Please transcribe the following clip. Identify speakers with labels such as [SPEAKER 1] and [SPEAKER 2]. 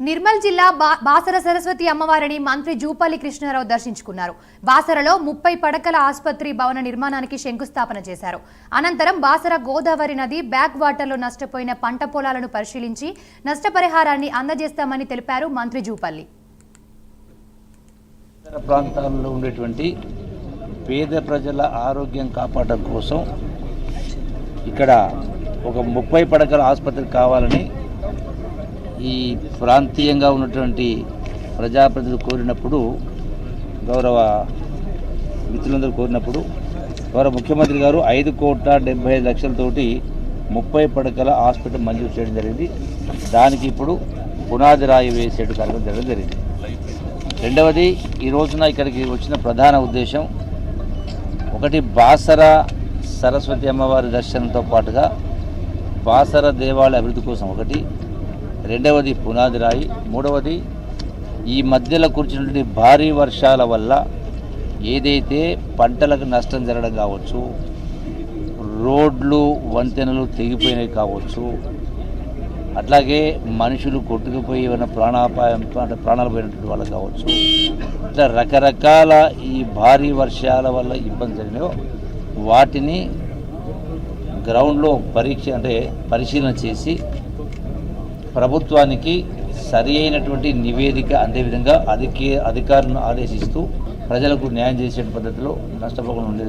[SPEAKER 1] నిర్మల్ జిల్లా బాసర సరస్వతి అమ్మవారిని మంత్రి జూపల్లి కృష్ణారావు దర్శించుకున్నారు. బాసరలో 30 పడకల ఆసుపత్రి భవన నిర్మాణానికి శంకుస్థాపన చేశారు. అనంతరం బాసర గోదావరి నది బ్యాక్ వాటర్లో నష్టపోయిన పంట పొలాలను పరిశీలించి నష్టపరిహారాన్ని అందజేస్తామని తెలిపారు మంత్రి జూపల్లి.
[SPEAKER 2] ప్రాంతాల్లో ఉండేటువంటి పేద ప్రజల ఆరోగ్యం కాపాడడం కోసం ఇక్కడ ఒక 30 పడకల ఆసుపత్రి కావాలని ఈ ప్రాంతీయంగా ఉన్నటువంటి ప్రజాప్రతినిధులు కోరినప్పుడు, గౌరవ మిత్రులందరూ కోరినప్పుడు గౌరవ ముఖ్యమంత్రి గారు 5,75,00,000తోటి 30 పడకల హాస్పిటల్ మంజూరు చేయడం జరిగింది. దానికి ఇప్పుడు పునాది రాయి వేసే కార్యక్రమం జరగడం జరిగింది. రెండవది, ఈ రోజున ఇక్కడికి వచ్చిన ప్రధాన ఉద్దేశం ఒకటి, బాసర సరస్వతి అమ్మవారి దర్శనంతో పాటుగా బాసర దేవాలయ అభివృద్ధి కోసం ఒకటి, రెండవది పునాది రాయి, మూడవది ఈ మధ్యలో కురిచినటువంటి భారీ వర్షాల వల్ల ఏదైతే పంటలకు నష్టం జరగడం కావచ్చు, రోడ్లు వంతెనలు తెగిపోయినవి కావచ్చు, అట్లాగే మనుషులు కొట్టుకుపోయి ఏమైనా ప్రాణాలు పోయినటువంటి వాళ్ళు కావచ్చు, ఇట్లా రకరకాల ఈ భారీ వర్షాల వల్ల ఇబ్బంది జరిగినాయో వాటిని గ్రౌండ్లో పరిశీలన చేసి ప్రభుత్వానికి సరి అయినటువంటి నివేదిక అందే విధంగా అధికారులను ఆదేశిస్తూ ప్రజలకు న్యాయం చేసే పద్ధతిలో నష్టపోకుండా ఉండేది.